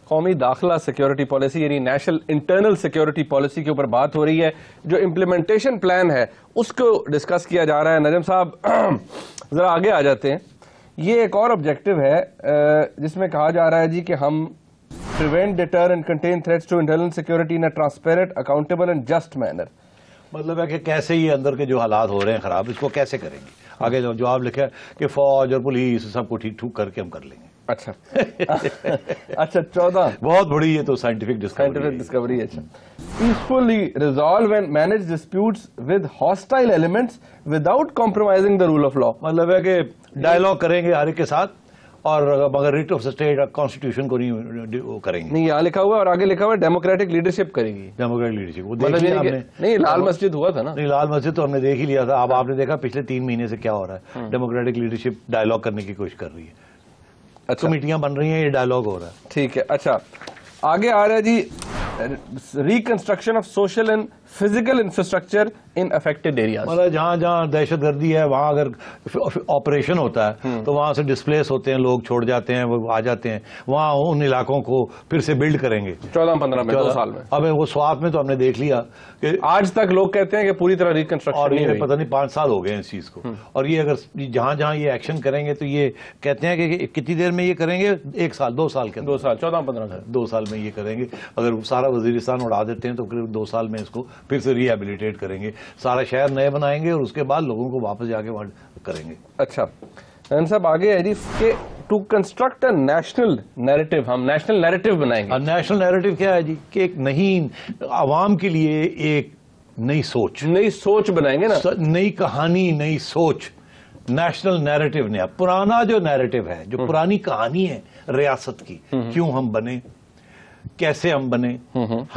قومی داخلہ security policy یعنی نیشنل انٹرنل سیکیورٹی پالیسی کے اوپر بات ہو رہی ہے. جو امپلیمنٹیشن پلان ہے اس کو ڈسکس کیا جا رہا ہے. نجم صاحب ذرا آگے آ جاتے ہیں. یہ ایک اور آبجیکٹو ہے جس میں کہا جا رہا ہے جی کہ ہم prevent, deter and contain threats to internal security in a transparent, accountable and just manner. مطلب ہے کہ کیسے یہ اندر کے جو حالات ہو رہے ہیں خراب اس کو کیسے کریں گے. آگے جو جواب لکھا ہے کہ فوج اور پولیس سب کو ٹھیک ٹھوک کر کے ہم کر لیں گے. اچھا اچھا 14 بہت بڑی یہ تو سائنٹیفک ڈسکوری ہے. اچھا peacefully resolve and manage disputes with hostile elements without compromising the rule of law. مطلب ہے کہ ڈائلاگ کریں گے ہر ایک کے ساتھ اور مگر ریٹ آف اسٹیٹ کانسٹیٹیوشن کو نہیں کریں گے. نہیں یہاں لکھا ہوا ہے اور آگے لکھا ہوا ہے ڈیموکریٹک لیڈرشپ کرے گی. ڈیموکریٹک لیڈرشپ وہ دیکھ لیا ہم نے. نہیں لال مسجد ہوا تھا نا. نہیں لال مسجد تو ہم نے دیکھ ہی لیا تھا. اب آپ نے دیکھا پچھلے 3 مہینے سے کیا ہو رہا ہے. ڈیموکریٹک لیڈرشپ ڈائلاگ کرنے کی کوشش کر رہی ہے. کمیٹیاں بن رہی ہیں یہ ڈائلاگ ہو رہا ہے. ٹھیک ہے. اچھا آگے آ رہا ہے جی reconstruction of social and physical infrastructure in affected areas. مطلب جہاں جہاں دہشت گردی ہے وہاں اگر آپریشن ہوتا ہے تو وہاں سے ڈسپلیس ہوتے ہیں لوگ, چھوڑ جاتے ہیں, وہ آ جاتے ہیں وہاں ان علاقوں کو پھر سے بلڈ کریں گے. 14-15 میں 2 سال میں. اب وہ سوات میں تو ہم نے دیکھ لیا کہ آج تک لوگ کہتے ہیں کہ پوری طرح ریکنسٹرکشن اور نہیں ہوئی. پتہ نہیں 5 سال ہو گئے ہیں اس چیز کو. اور یہ اگر جہاں جہاں یہ ایکشن کریں گے تو یہ کہتے ہیں کہ کتنی دیر میں یہ کریں گے. 1 سال 2 سال کے 2 سال 14-15 سال 2 سال میں یہ کریں گے. اگر سارا وزیرستان اڑا دیتے ہیں تو قریب 2 سال میں اس کو پھر سے ری ہیبلیٹیٹ کریں گے. سارا شہر نئے بنائیں گے اور اس کے بعد لوگوں کو واپس جا کے وہاں کریں گے. اچھا صاحب آگے ہے جی کہ to construct a national narrative, ہم نیشنل نیریٹو بنائیں گے. نیشنل نیریٹو کیا ہے جی کہ ایک نہیں عوام کے لیے ایک نئی سوچ بنائیں گے نا. نئی کہانی, نئی سوچ. نیشنل نیریٹو نے پرانا جو نیریٹو ہے, جو پرانی کہانی ہے ریاست کی, کیوں ہم بنے, کیسے ہم بنے,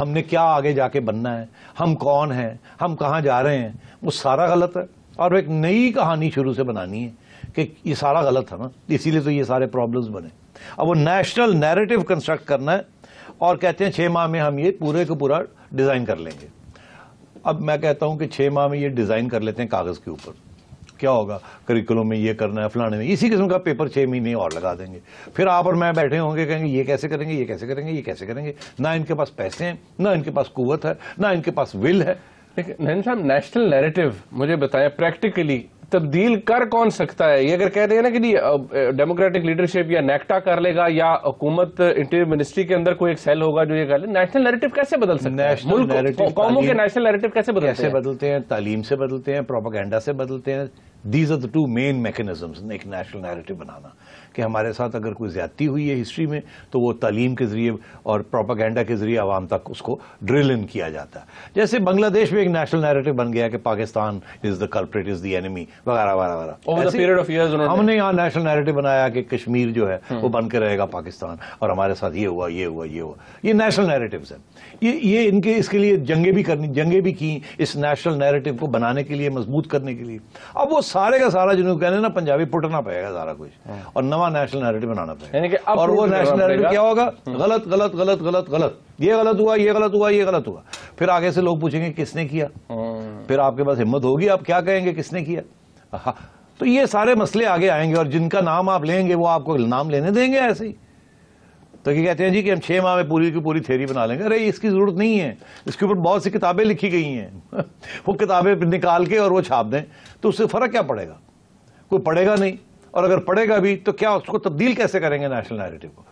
ہم نے کیا آگے جا کے بننا ہے, ہم کون ہیں, ہم کہاں جا رہے ہیں, وہ سارا غلط ہے. اور ایک نئی کہانی شروع سے بنانی ہے کہ یہ سارا غلط ہے نا, اسی لیے تو یہ سارے پرابلمز بنے. اب وہ نیشنل نیریٹو کنسٹرکٹ کرنا ہے اور کہتے ہیں 6 ماہ میں ہم یہ پورے کو پورا ڈیزائن کر لیں گے. اب میں کہتا ہوں کہ 6 ماہ میں یہ ڈیزائن کر لیتے ہیں کاغذ کے اوپر. کیا ہوگا کریکولم میں یہ کرنا ہے فلانے میں, اسی قسم کا پیپر 6 مہینے اور لگا دیں گے. پھر آپ اور میں بیٹھے ہوں گے کہیں گے یہ کیسے کریں گے, یہ کیسے کریں گے, یہ کیسے کریں گے. نہ ان کے پاس پیسے ہیں, نہ ان کے پاس قوت ہے, نہ ان کے پاس ول ہے. نہیں صاحب نیشنل نیریٹو مجھے بتائیں پریکٹیکلی تبدیل کر کون سکتا ہے؟ یہ اگر کہتے ہیں نا کہ ڈیموکریٹک لیڈرشپ یا نیکٹا کر لے گا یا حکومت انٹیریئر منسٹری کے اندر کوئی ایک سیل ہوگا جو یہ کر لے, نیشنل نیریٹو کیسے بدل سکتا ہے؟ قوموں کے نیشنل نیریٹو کیسے بدلتے ہیں؟ تعلیم سے بدلتے ہیں, پروپیگنڈا سے بدلتے ہیں. These are the 2 main mechanisms ایک نیشنل نیریٹو بنانا. کہ ہمارے ساتھ اگر کوئی زیادتی ہوئی ہے ہسٹری میں تو وہ تعلیم کے ذریعے اور پروپیگنڈا کے ذریعے عوام تک اس کو ڈرل ان کیا جاتا ہے. جیسے بنگلہ دیش میں ایک نیشنل نیریٹو بن گیا کہ پاکستان از دا کلپریٹ, از دی اینیمی وغیرہ وغیرہ. ہم نے یہاں نیشنل نیریٹو بنایا کہ کشمیر جو ہے وہ بن کے رہے گا پاکستان, اور ہمارے ساتھ یہ ہوا یہ ہوا یہ ہوا. یہ نیشنل نیریٹوز ہیں. یہ ان کے اس کے لیے جنگیں بھی کی اس نیشنل نیریٹو کو بنانے کے لیے, مضبوط کرنے کے لیے. اب وہ سارے کا سارا جنہوں کہنے نا پنجابی پٹنا پڑے گا سارا کچھ اور نواں نیشنل نیریٹو بنانا پڑے گا. اور وہ نیشنل نیریٹو کیا ہوگا؟ غلط غلط غلط غلط غلط, یہ غلط ہوا, یہ غلط ہوا, یہ غلط ہوا. پھر آگے سے لوگ پوچھیں گے کس نے کیا, پھر آپ کے پاس ہمت ہوگی آپ کیا کہیں گے کس نے کیا. تو یہ سارے مسئلے آگے آئیں گے اور جن کا نام آپ لیں گے وہ آپ کو نام لینے دیں گے ایسے ہی. تو یہ کہتے ہیں جی کہ ہم 6 ماہ میں پوری کی پوری تھیوری بنا لیں گے. ارے اس کی ضرورت نہیں ہے, اس کے اوپر بہت سی کتابیں لکھی گئی ہیں. وہ کتابیں نکال کے اور وہ چھاپ دیں تو اس سے فرق کیا پڑے گا؟ کوئی پڑھے گا نہیں, اور اگر پڑھے گا بھی تو کیا اس کو تبدیل کیسے کریں گے نیشنل نیریٹو کو؟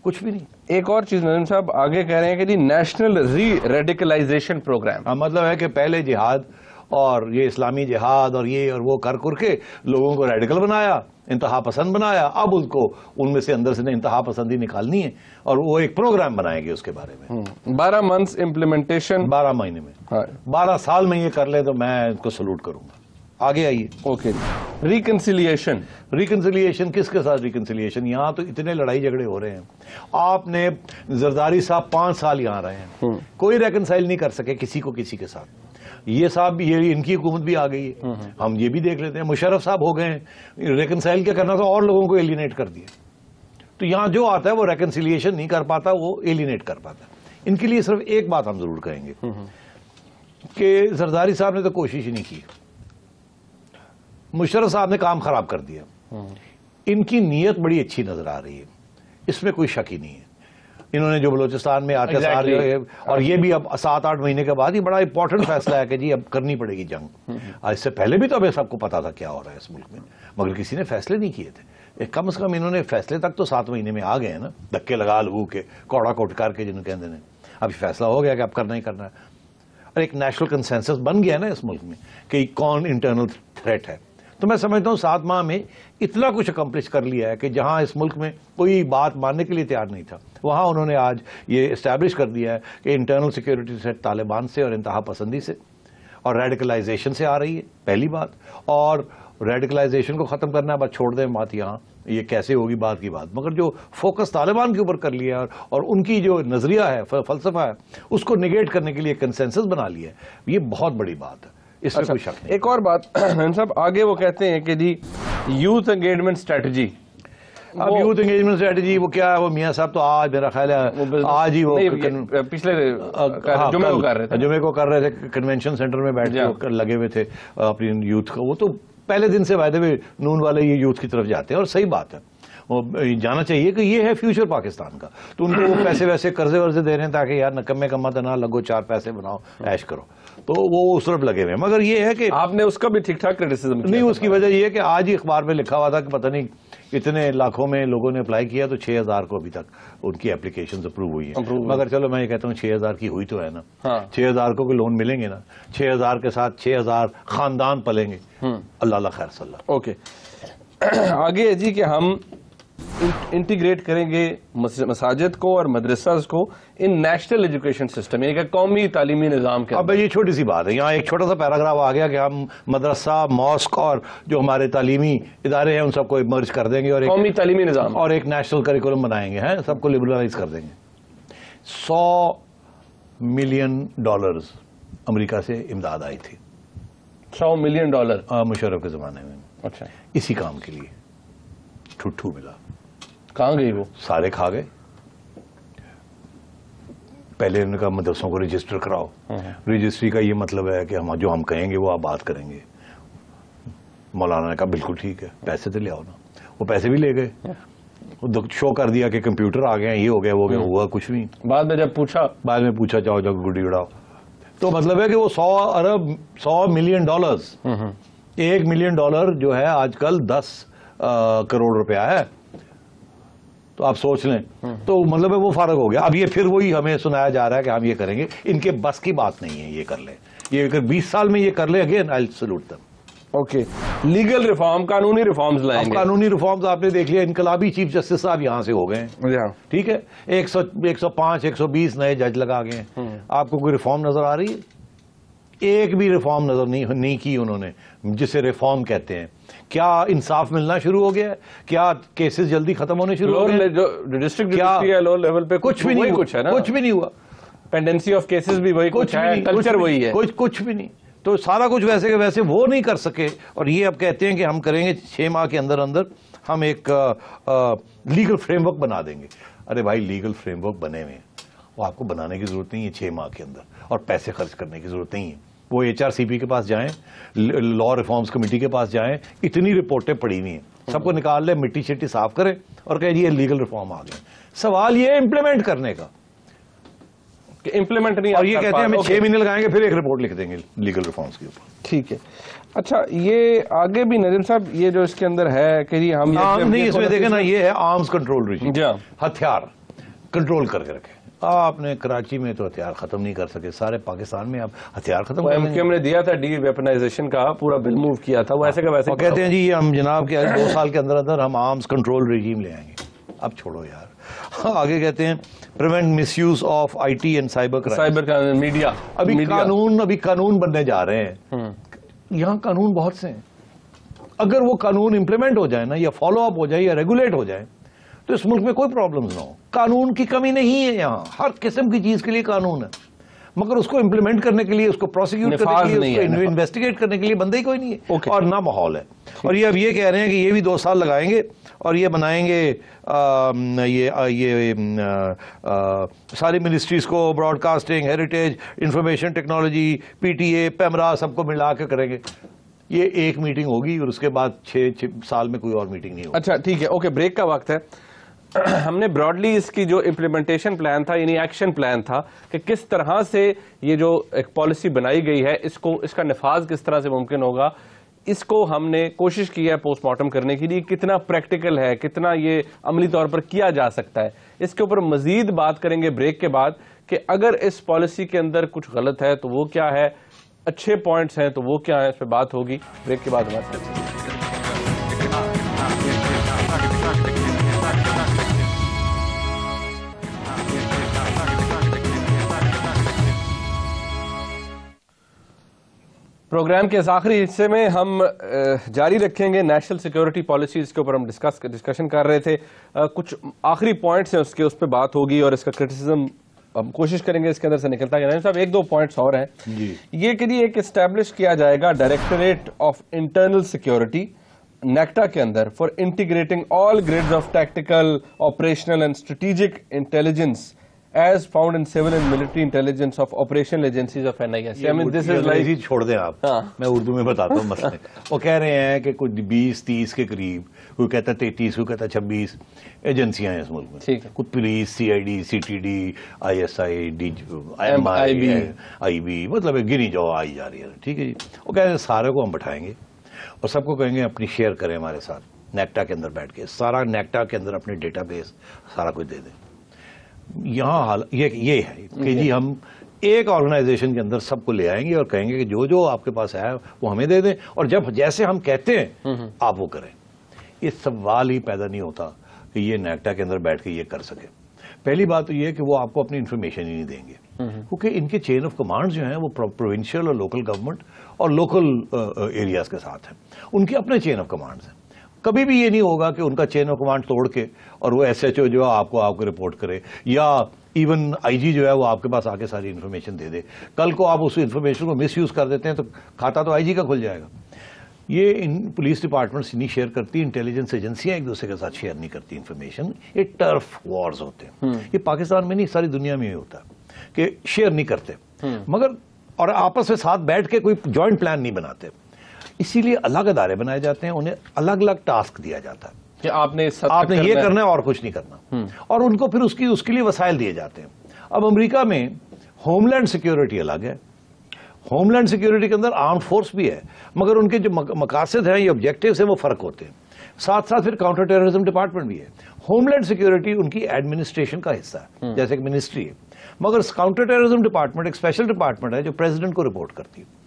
کچھ بھی نہیں. ایک اور چیز نظیم صاحب آگے کہہ رہے ہیں کہ جی نیشنل ری ریڈیکلائزیشن پروگرام. مطلب ہے کہ پہلے جہاد اور یہ اسلامی جہاد اور یہ اور وہ کر کے لوگوں کو ریڈیکل بنایا, انتہا پسند بنایا. اب ان کو ان میں سے اندر سے انتہا پسندی نکالنی ہے اور وہ ایک پروگرام بنائیں گے اس کے بارے میں. 12 months امپلیمنٹیشن, 12 مہینے میں, 12 سال میں یہ کر لے تو میں ان کو سلوٹ کروں گا. آگے آئیے. اوکے. ریکنسیلیشن کس کے ساتھ ریکنسیلیشن؟ یہاں تو اتنے لڑائی جھگڑے ہو رہے ہیں. آپ نے زرداری صاحب 5 سال یہاں رہے ہیں, کوئی ریکنسائل نہیں کر سکے کسی کو کسی کے ساتھ. یہ صاحب بھی, یہ ان کی حکومت بھی آ گئی ہے, ہم یہ بھی دیکھ لیتے ہیں. مشرف صاحب ہو گئے ہیں, ریکنسائل کیا کرنا تھا اور لوگوں کو ایلینیٹ کر دیا. تو یہاں جو آتا ہے وہ ریکنسیلیشن نہیں کر پاتا, وہ ایلینیٹ کر پاتا. ان کے لیے صرف ایک بات ہم ضرور کہیں گے کہ زرداری صاحب نے تو کوشش ہی نہیں کی, مشرف صاحب نے کام خراب کر دیا. ان کی نیت بڑی اچھی نظر آ رہی ہے, اس میں کوئی شک ہی نہیں ہے. انہوں نے جو بلوچستان میں آتے سارے اور یہ بھی اب 7-8 مہینے کے بعد یہ بڑا امپورٹنٹ فیصلہ ہے کہ جی اب کرنی پڑے گی جنگ. اس سے پہلے بھی تو ہمیں سب کو پتا تھا کیا ہو رہا ہے اس ملک میں, مگر کسی نے فیصلے نہیں کیے تھے. کم از کم انہوں نے فیصلے تک تو 7 مہینے میں آ گئے ہیں نا, دھکے لگا لگو کے, کوڑا کوٹ کر کے جنہوں کہتے ہیں. اب فیصلہ ہو گیا کہ اب کرنا ہی کرنا ہے, اور ایک نیشنل کنسنسس بن گیا نا اس ملک میں کہ کون انٹرنل تھریٹ ہے. تو میں سمجھتا ہوں 7 ماہ میں اتنا کچھ اکمپلش کر لیا ہے کہ جہاں اس ملک میں کوئی بات ماننے کے لیے تیار نہیں تھا, وہاں انہوں نے آج یہ اسٹیبلش کر دیا ہے کہ انٹرنل سیکیورٹی تھریٹ طالبان سے اور انتہا پسندی سے اور ریڈیکلائزیشن سے آ رہی ہے, پہلی بات. اور ریڈیکلائزیشن کو ختم کرنا ہے, بس چھوڑ دیں بات یہاں, یہ کیسے ہوگی بات کی بات. مگر جو فوکس طالبان کے اوپر کر لیا اور ان کی جو نظریہ ہے, فلسفہ ہے, اس کو نگیٹ کرنے کے لیے کنسنسس بنا لیا ہے, یہ بہت بڑی بات ہے, اس میں کوئی شک نہیں. ایک اور بات صاحب, آگے وہ کہتے ہیں کہ جی یوتھ انگیجمنٹ اسٹریٹجی. اب یوتھ انگیجمنٹ اسٹریٹجی وہ کیا ہے, وہ میاں صاحب تو آج میرا خیال ہے آج ہی وہ پچھلے جمعے کو کر رہے تھے, کنونشن سینٹر میں بیٹھ کے لگے ہوئے تھے اپنی یوتھ کا. وہ تو پہلے دن سے وعدے میں نون والے یہ یوتھ کی طرف جاتے ہیں, اور صحیح بات ہے, وہ جانا چاہیے کہ یہ ہے فیوچر پاکستان کا. تو ان کو وہ پیسے ویسے قرضے ورزے دے رہے ہیں تاکہ یار نکمے کما نہ لگو, 4 پیسے بناؤ, عیش کرو, تو وہ اس طرف لگے ہوئے ہیں. مگر یہ ہے کہ آپ نے اس کا بھی ٹھیک ٹھاک کرٹیسزم نہیں, اس کی وجہ یہ ہے کہ آج ہی اخبار میں لکھا ہوا تھا کہ پتہ نہیں اتنے لاکھوں میں لوگوں نے اپلائی کیا, تو 6000 کو ابھی تک ان کی اپلیکیشنز اپروو ہوئی ہیں. مگر چلو میں یہ کہتا ہوں 6000 کی ہوئی تو ہے نا, 6000 کو لون ملیں گے نا, 6000 کے ساتھ 6000 خاندان پلیں گے, اللہ اللہ خیر صلی اللہ. اوکے, آگے جی کہ ہم انٹیگریٹ کریں گے مساجد کو اور مدرسہ کو ان نیشنل ایجوکیشن سسٹم, یعنی کہ قومی تعلیمی نظام کے. اب یہ چھوٹی سی بات ہے, یہاں ایک چھوٹا سا پیراگراف آ گیا کہ ہم مدرسہ, ماسک اور جو ہمارے تعلیمی ادارے ہیں ان سب کو مرج کر دیں گے اور قومی تعلیمی نظام اور ایک نیشنل کریکولم بنائیں گے, سب کو لبرلائز کر دیں گے. $100 ملین امریکہ سے امداد آئی تھی. $100 ملین مشرف کے زمانے میں. اچھا, اسی کام کے لیے ٹھٹھو ملا. کہاں گئی وہ؟ سارے کھا گئے. پہلے انہوں نے کہا مدرسوں کو رجسٹر کراؤ. رجسٹری کا یہ مطلب ہے کہ ہم جو ہم کہیں گے وہ آپ بات کریں گے. مولانا نے کہا بالکل ٹھیک ہے, پیسے تو لے آؤ نا. وہ پیسے بھی لے گئے, شو کر دیا کہ کمپیوٹر آ گئے ہیں, یہ ہو گیا وہ گیا, ہوا کچھ نہیں. بعد میں پوچھا جاؤ گڈی اڑاؤ. تو مطلب ہے کہ وہ $100 ملین, $1 ملین جو ہے آج کل 10 کروڑ روپیہ ہے. تو آپ سوچ لیں, تو مطلب ہے وہ فارغ ہو گیا. اب یہ پھر وہی ہمیں سنایا جا رہا ہے کہ ہم یہ کریں گے. ان کے بس کی بات نہیں ہے یہ کر لیں, یہ اگر 20 سال میں یہ کر لیں, again I salute them. Okay, legal reform, قانونی ریفارمز لائیں گے. قانونی ریفارمز آپ نے دیکھ لیا, انقلابی چیف جسٹس صاحب یہاں سے ہو گئے ہیں, ٹھیک ہے, 105 120 نئے جج لگا گئے ہیں. آپ کو کوئی ریفارم نظر آ رہی ہے؟ ایک بھی ریفارم نظر نہیں کی انہوں نے جسے ریفارم کہتے ہیں. کیا انصاف ملنا شروع ہو گیا ہے؟ کیا کیسز جلدی ختم ہونے شروع ہو گئے؟ جو ڈسٹرکٹ ہے لو لیول پہ کچھ بھی نہیں, کچھ بھی نہیں ہوا. پینڈنسی آف کیسز بھی وہی کچھ ہے, کلچر وہی ہے, کچھ بھی نہیں. تو سارا کچھ ویسے کہ ویسے وہ نہیں کر سکے, اور یہ اب کہتے ہیں کہ ہم کریں گے 6 ماہ کے اندر ہم ایک لیگل فریم ورک بنا دیں گے. ارے بھائی, لیگل فریم ورک بنے ہوئے ہیں, وہ آپ کو بنانے کی ضرورت نہیں ہے 6 ماہ کے اندر, اور پیسے خرچ کرنے کی ضرورت نہیں ہے. وہ HRCP کے پاس جائیں, لا ریفارمز کمیٹی کے پاس جائیں, اتنی رپورٹیں پڑی ہوئی ہیں, سب کو نکال لیں, مٹی شٹی صاف کریں اور کہیں جی یہ لیگل ریفارم آ گئے. سوال یہ امپلیمنٹ کرنے کا کہ امپلیمنٹ نہیں, اور یہ کہتے ہیں ہمیں 6 مہینے لگائیں گے, پھر ایک رپورٹ لکھ دیں گے لیگل ریفارمز کے اوپر. ٹھیک ہے. اچھا, یہ آگے بھی نظیم صاحب, یہ جو اس کے اندر ہے کہ جی ہم نہیں, اس میں دیکھیں نا, یہ ہے آرمز کنٹرول ریجیم, ہتھیار کنٹرول کر کے رکھے. آپ نے کراچی میں تو ہتھیار ختم نہیں کر سکے, سارے پاکستان میں آپ ہتھیار ختم کر MQM نے دیا تھا ڈی ویپنائزیشن کا پورا بل موو کیا تھا, وہ ایسے کا ویسے کہتے ہیں جی یہ ہم جناب کے 2 سال کے اندر ہم آرمز کنٹرول ریجیم لے آئیں گے. اب چھوڑو یار. آگے کہتے ہیں prevent miss use of IT and cyber media. ابھی قانون بننے جا رہے ہیں. یہاں قانون بہت سے ہیں, اگر وہ قانون امپلیمنٹ ہو جائے نا, یا فالو اپ ہو جائے, یا ریگولیٹ ہو جائے, تو اس ملک میں کوئی پرابلمز نہ ہو. قانون کی کمی نہیں ہے یہاں, ہر قسم کی چیز کے لیے قانون ہے, مگر اس کو امپلیمنٹ کرنے کے لیے, اس کو پروسیکیوٹ کرنے کے لیے, اس کو انویسٹیگیٹ کرنے کے لیے بندہ ہی کوئی نہیں ہے, اور نہ ماحول ہے. اور یہ اب یہ کہہ رہے ہیں کہ یہ بھی 2 سال لگائیں گے, اور یہ بنائیں گے یہ ساری منسٹریز کو, broadcasting, heritage, information technology, PTA, PEMRA, سب کو ملا کے کریں گے. یہ ایک میٹنگ ہوگی اور اس کے بعد 6 سال میں کوئی اور میٹنگ نہیں ہوگی. اچھا ٹھیک ہے, اوکے, بریک کا وقت ہے. ہم نے براڈلی اس کی جو امپلیمنٹیشن پلان تھا یعنی ایکشن پلان تھا کہ کس طرح سے یہ جو ایک پالیسی بنائی گئی ہے اس کا نفاذ کس طرح سے ممکن ہوگا، اس کو ہم نے کوشش کی ہے پوسٹ مارٹم کرنے کے لیے، کتنا پریکٹیکل ہے، کتنا یہ عملی طور پر کیا جا سکتا ہے. اس کے اوپر مزید بات کریں گے بریک کے بعد کہ اگر اس پالیسی کے اندر کچھ غلط ہے تو وہ کیا ہے، اچھے پوائنٹس ہیں تو وہ کیا ہیں، اس پہ بات ہوگی بریک کے بعد ہمارے ساتھ. پروگرام کے اس آخری حصے میں ہم جاری رکھیں گے نیشنل سیکیورٹی پالیسیز کے اوپر ہم ڈسکشن کر رہے تھے. کچھ آخری پوائنٹس ہیں اس پہ بات ہوگی اور اس کا کرٹیسزم ہم کوشش کریں گے اس کے اندر سے نکلتا ہے. صاحب ایک دو پوائنٹس اور ہیں یہ کہ ایک اسٹیبلش کیا جائے گا directorate of internal security NACTA کے اندر for integrating all grades of tactical operational and strategic intelligence as found in civil and military intelligence of operational agencies of NIS. I mean, this is like... چھوڑ دیں آپ، میں اردو میں بتاتا ہوں مسئلے. وہ کہہ رہے ہیں کہ کچھ 20-30 کے قریب، کوئی کہتا ہے 33، کوئی کہتا ہے 26 ایجنسیاں ہیں اس ملک میں. کچھ police, CID، CTD، ISI، IB، مطلب گنی جو آئی جا رہی ہے. ٹھیک ہے جی. وہ کہہ رہے ہیں سارے کو ہم بٹھائیں گے اور سب کو کہیں گے اپنی شیئر کریں ہمارے ساتھ نیکٹا کے اندر بیٹھ کے، سارا نیکٹا کے اندر اپنے ڈیٹا بیس سارا کچھ دے دیں. یہاں حال یہ ہے کہ جی ہم ایک آرگنائزیشن کے اندر سب کو لے آئیں گے اور کہیں گے کہ جو آپ کے پاس ہے وہ ہمیں دے دیں اور جب جیسے ہم کہتے ہیں آپ وہ کریں. یہ سوال ہی پیدا نہیں ہوتا کہ یہ نیکٹا کے اندر بیٹھ کے یہ کر سکے. پہلی بات تو یہ ہے کہ وہ آپ کو اپنی انفارمیشن ہی نہیں دیں گے کیونکہ ان کے چین آف کمانڈ جو ہیں وہ پروونشل اور لوکل گورنمنٹ اور لوکل ایریاز کے ساتھ ہیں. ان کے اپنے چین آف کمانڈز ہیں. کبھی بھی یہ نہیں ہوگا کہ ان کا چین آف کمانڈ توڑ کے اور وہ SHO جو ہے آپ کو رپورٹ کرے یا ایون IG جو ہے وہ آپ کے پاس آ کے ساری انفارمیشن دے دے. کل کو آپ اس انفارمیشن کو مس یوز کر دیتے ہیں تو کھاتا تو IG کا کھل جائے گا. یہ ان پولیس ڈپارٹمنٹس نہیں شیئر کرتی، انٹیلیجنس ایجنسیاں ایک دوسرے کے ساتھ شیئر نہیں کرتی انفارمیشن. یہ ٹرف وارز ہوتے ہیں. یہ پاکستان میں نہیں، ساری دنیا میں یہ ہوتا ہے کہ شیئر نہیں کرتے مگر اور آپس میں ساتھ بیٹھ کے کوئی جوائنٹ پلان نہیں بناتے. اسی لیے الگ ادارے بنائے جاتے ہیں، انہیں الگ الگ ٹاسک دیا جاتا ہے کہ آپ نے یہ کرنا ہے اور کچھ نہیں کرنا، اور ان کو پھر اس کے لیے وسائل دیے جاتے ہیں. اب امریکہ میں ہوم لینڈ سیکیورٹی الگ ہے. ہوم لینڈ سیکیورٹی کے اندر آرم فورس بھی ہے مگر ان کے جو مقاصد ہیں، یہ آبجیکٹیوز ہیں، وہ فرق ہوتے ہیں. ساتھ ساتھ پھر کاؤنٹر ٹیررزم ڈپارٹمنٹ بھی ہے. ہوم لینڈ سیکیورٹی ان کی ایڈمنسٹریشن کا حصہ ہے جیسے ایک منسٹری ہے، مگر کاؤنٹر ٹیررزم ڈپارٹمنٹ ایک اسپیشل ڈپارٹمنٹ ہے جو پریزیڈنٹ کو رپورٹ کرتی ہے،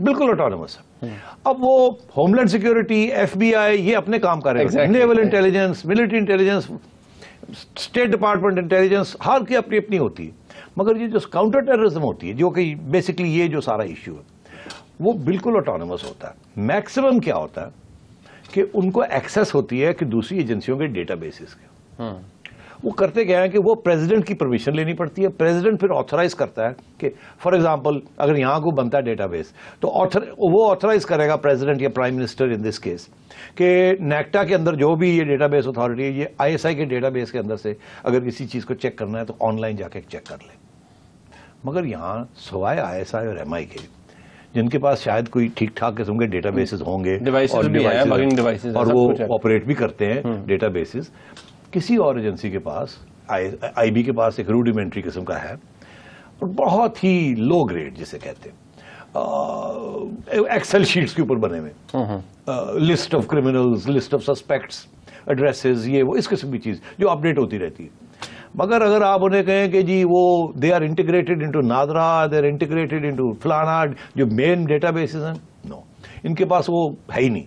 بالکل آٹونومس ہے. اب وہ ہوم لینڈ سیکیورٹی، FBI یہ اپنے کام کر رہے ہیں، naval intelligence, military intelligence, state department intelligence, ہر کی اپنی اپنی ہوتی ہے. مگر یہ جو کاؤنٹر ٹیررزم ہوتی ہے جو کہ بیسکلی یہ جو سارا ایشو ہے وہ بالکل آٹونومس ہوتا ہے. میکسیمم کیا ہوتا ہے کہ ان کو ایکسیس ہوتی ہے کہ دوسری ایجنسیوں کے ڈیٹا بیسز کے. وہ کرتے کیا ہے کہ وہ پریزیڈنٹ کی پرمیشن لینی پڑتی ہے. پریزیڈنٹ پھر آتھرائز کرتا ہے کہ فار ایگزامپل اگر یہاں کو بنتا ہے ڈیٹا بیس تو وہ آتھرائز کرے گا پریزیڈنٹ یا prime minister in this case کہ نیکٹا کے اندر جو بھی یہ ڈیٹا بیس اتھارٹی ہے یہ ISI کے ڈیٹا بیس کے اندر سے اگر کسی چیز کو چیک کرنا ہے تو آن لائن جا کے چیک کر لیں. مگر یہاں سوائے ISI اور MI کے جن کے پاس شاید کوئی ٹھیک ٹھاک قسم کے ڈیٹا بیسز ہوں گے اور وہ آپریٹ بھی کرتے ہیں ڈیٹا بیسز، کسی اور ایجنسی کے پاس IB کے پاس ایک روڈیمنٹری قسم کا ہے اور بہت ہی لو گریڈ جسے کہتے ہیں، ایکسل شیٹس کے اوپر بنے ہوئے list of criminals, list of suspects, addresses, یہ وہ اس قسم کی چیز جو اپڈیٹ ہوتی رہتی ہے. مگر اگر آپ انہیں کہیں کہ جی وہ they are integrated into NADRA, they are integrated into فلانا جو مین ڈیٹا بیسز ہیں، نو، ان کے پاس وہ ہے ہی نہیں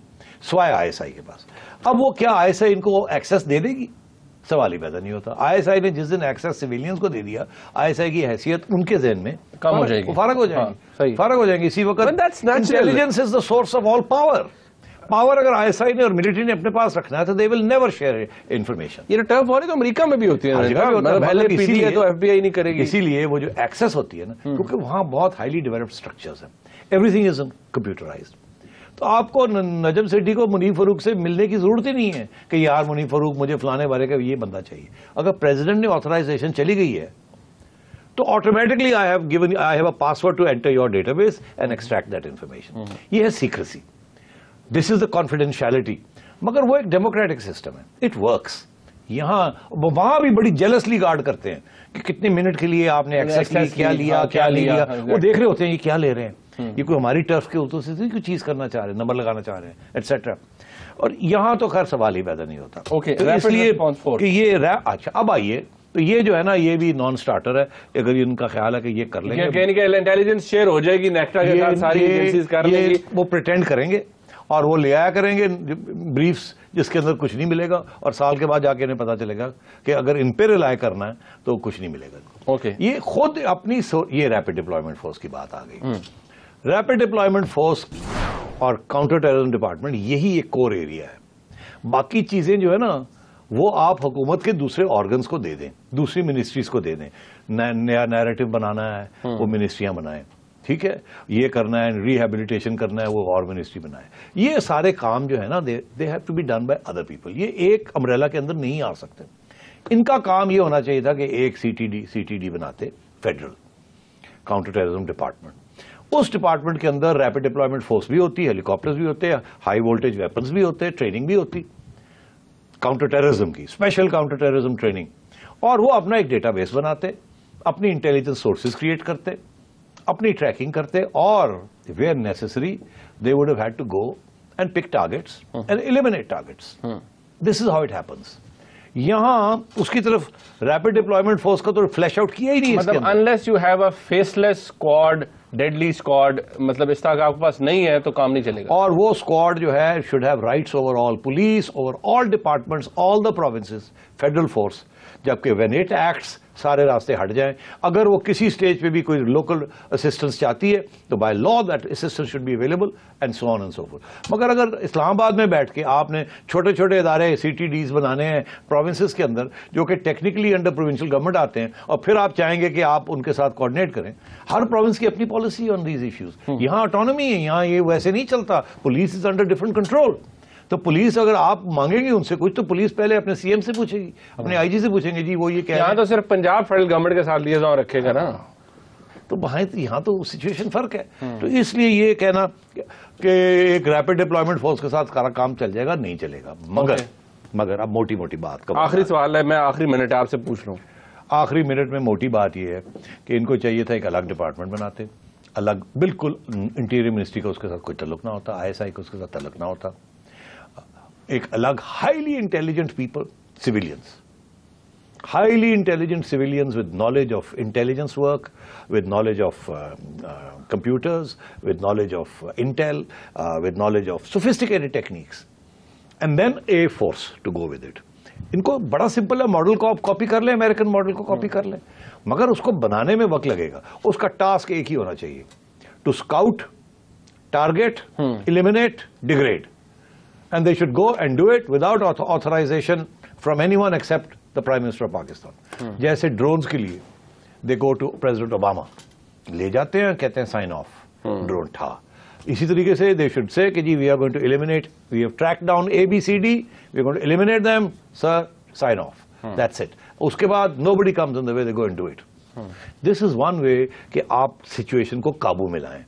سوائے ISI کے پاس. اب وہ کیا ISI ان کو ایکسیس دے دے گی؟ سوال ہی پیدا نہیں ہوتا. ISI نے جس دن ایکسیس سویلینز کو دے دیا، ISI کی حیثیت ان کے ذہن میں کم ہو جائے گی، فارغ ہو جائیں گی. اسی وقت intelligence is the source of all power. Power اگر ISI نے اور ملٹری نے اپنے پاس رکھنا ہے تو دے ول نیور شیئر انفارمیشن. یہ ٹرف والی تو امریکہ میں بھی ہوتی ہے، تو FBI نہیں کرے گی. اسی لیے وہ جو ایکسیس ہوتی ہے نا، کیونکہ وہاں بہت ہائیلی ڈیولپڈ اسٹرکچرز ہیں، ایوری تھنگ از کمپیوٹرائزڈ. تو آپ کو نجم سیٹھی کو منیب فاروق سے ملنے کی ضرورت ہی نہیں ہے کہ یار منیب فاروق مجھے فلانے بارے کا یہ بندہ چاہیے. اگر پریزیڈنٹ نے آتھرائزیشن چلی گئی ہے تو automatically I have a password to enter your database and extract that information. یہ ہے سیکریسی، دس از دا کانفیڈینشیلٹی. مگر وہ ایک ڈیموکریٹک سسٹم ہے، اٹ ورکس. یہاں وہاں بھی بڑی جیلسلی گارڈ کرتے ہیں کہ کتنے منٹ کے لیے آپ نے ایکسیس لی, کیا لیا, کیا نہیں لیا. وہ دیکھ رہے ہوتے ہیں یہ کیا لے رہے ہیں, یہ کوئی ہماری ٹرف کے ہوتے سے کوئی چیز کرنا چاہ رہے ہیں, نمبر لگانا چاہ رہے ہیں ایٹسیٹرا. اور یہاں تو خیر سوال ہی پیدا نہیں ہوتا. تو اس لیے کہ یہ اچھا اب آئیے, تو یہ جو ہے نا یہ بھی نان سٹارٹر ہے. اگر ان کا خیال ہے کہ یہ کر لیں گے, انٹیلیجنس شیئر ہو جائے گی نیکٹا کے ساتھ, ساری ایجنسیز کر لیں گی, وہ پریٹینڈ کریں گے اور وہ لے آیا کریں گے بریفس جس کے اندر کچھ نہیں ملے گا, اور سال کے بعد جا کے انہیں پتا چلے گا کہ اگر ان پہ ریلائی کرنا ہے تو کچھ نہیں ملے گا. یہ خود اپنی یہ ریپڈ ڈپلائمنٹ فورس کی بات آ گئی. ریپڈ ڈپلائمنٹ فورس اور کاؤنٹر ٹیررزم ڈپارٹمنٹ یہی ایک کور ایریا ہے. باقی چیزیں جو ہے نا وہ آپ حکومت کے دوسرے آرگنز کو دے دیں, دوسری منسٹریز کو دے دیں. نیا نیریٹو بنانا ہے وہ منسٹریاں بنائیں, ٹھیک ہے, یہ کرنا ہے ریہیبلیٹیشن کرنا ہے وہ اور منسٹری بنائے. یہ سارے کام جو ہے نا they have to be done by other people. یہ ایک امبریلا کے اندر نہیں آ سکتے. ان کا کام یہ ہونا چاہیے تھا کہ ایک سی ٹی ڈی بناتے, فیڈرل کاؤنٹر ٹیررزم ڈپارٹمنٹ. اس ڈپارٹمنٹ کے اندر ریپڈ ڈپلائمنٹ فورس بھی ہوتی ہے, ہیلی کاپٹرز بھی ہوتے ہیں, ہائی وولٹیج ویپنز بھی ہوتے ہیں, ٹریننگ بھی ہوتی کاؤنٹر ٹیررزم کی, اسپیشل کاؤنٹر ٹیررزم ٹریننگ. اور وہ اپنا ایک ڈیٹا بیس بناتے, اپنی انٹیلیجنس سورسز کریٹ کرتے, اپنی ٹریکنگ کرتے, اور where necessary they would have had to go and pick targets and eliminate targets. This is how it happens. یہاں اس کی طرف ریپڈ ڈپلائمنٹ فورس کا تو فلیش آؤٹ کیا ہی نہیں. مطلب unless you have a faceless squad, deadly squad, مطلب اس طرح کا آپ کے پاس نہیں ہے تو کام نہیں چلے گا. اور وہ اسکواڈ جو ہے should have rights over all police, over all departments, all the provinces, federal force. جبکہ وین اٹ ایکٹس سارے راستے ہٹ جائیں. اگر وہ کسی سٹیج پہ بھی کوئی لوکل اسسٹنس چاہتی ہے تو by law that assistance should be available and so on and so forth. مگر اگر اسلام آباد میں بیٹھ کے آپ نے چھوٹے چھوٹے ادارے سی ٹی ڈیز بنانے ہیں پروونسز کے اندر جو کہ ٹیکنیکلی انڈر پروونشل گورنمنٹ آتے ہیں, اور پھر آپ چاہیں گے کہ آپ ان کے ساتھ کوآرڈینیٹ کریں, ہر پروونس کی اپنی پالیسی آن دیز ایشوز. یہاں آٹونومی ہے, یہاں یہ ویسے نہیں چلتا. Police is under different control. تو پولیس اگر آپ مانگیں گے ان سے کچھ تو پولیس پہلے اپنے سی ایم سے پوچھے گی, اپنے آئی جی سے پوچھیں گے جی وہ یہ کہہ رہے ہیں. یہاں تو صرف پنجاب فیڈرل گورنمنٹ کے ساتھ لیزان رکھے گا نا, تو یہاں تو سچویشن فرق ہے. تو اس لیے یہ کہنا کہ ایک ریپڈ ڈپلائمنٹ فورس کے ساتھ سارا کام چل جائے گا, نہیں چلے گا. مگر اب موٹی موٹی بات, آخری سوال ہے, میں آخری منٹ آپ سے پوچھ لوں. آخری منٹ میں موٹی بات یہ ہے کہ ان کو چاہیے تھا ایک الگ ڈپارٹمنٹ بناتے, الگ, بالکل انٹیریئر منسٹری کا اس کے ساتھ کوئی تعلق نہ ہوتا, آئی ایس آئی کا اس کے ساتھ تعلق نہ ہوتا, ایک الگ highly intelligent people, civilians, highly intelligent civilians with knowledge of intelligence work, with knowledge of computers, with knowledge of intel, with knowledge of sophisticated techniques, and then a force to go with it. ان کو بڑا simple ہے, model کو آپ copy کر لیں, American model کو copy کر لیں, مگر اس کو بنانے میں وقت لگے گا. اس کا ٹاسک ایک ہی ہونا چاہیے, to scout, target, eliminate, degrade. And they should go and do it without authorization from anyone except the Prime Minister of Pakistan. جیسے ڈرونز کے لیے they go to President Obama, لے جاتے ہیں, کہتے ہیں سائن آف, ڈرون تھا. اسی طریقے سے they should say کہ جی we are going to eliminate, we have tracked down ABCD, we are going to eliminate them, sir, sign off. That's it. اس کے بعد nobody comes on the way, they go and do it. This is one way کہ آپ situation کو قابو میں لائیں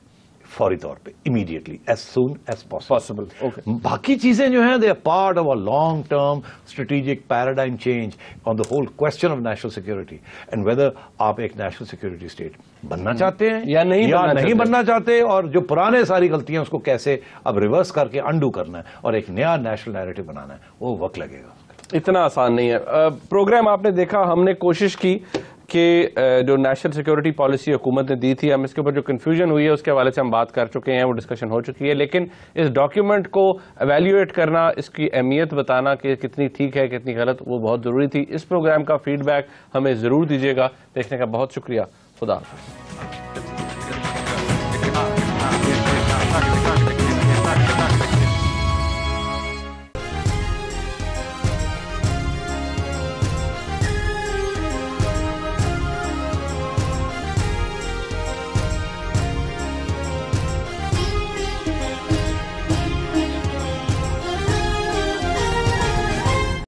فوری طور پہ, immediately, as soon as possible. Okay. باقی چیزیں جو ہیں they are part of a long term strategic paradigm change on the whole question of national security and whether آپ ایک national security state بننا چاہتے ہیں یا نہیں بننا چاہتے, اور جو پرانے ساری غلطیاں اس کو کیسے اب ریورس کر کے انڈو کرنا ہے اور ایک نیا نیشنل نیریٹو بنانا ہے, وہ وقت لگے گا. اتنا آسان نہیں ہے. پروگرام آپ نے دیکھا, ہم نے کوشش کی کہ جو نیشنل سیکورٹی پالیسی حکومت نے دی تھی, ہم اس کے اوپر جو کنفیوژن ہوئی ہے اس کے حوالے سے ہم بات کر چکے ہیں, وہ ڈسکشن ہو چکی ہے. لیکن اس ڈاکیومنٹ کو ایویلیویٹ کرنا, اس کی اہمیت بتانا کہ کتنی ٹھیک ہے کتنی غلط, وہ بہت ضروری تھی. اس پروگرام کا فیڈ بیک ہمیں ضرور دیجیے گا. دیکھنے کا بہت شکریہ. خدا حافظ.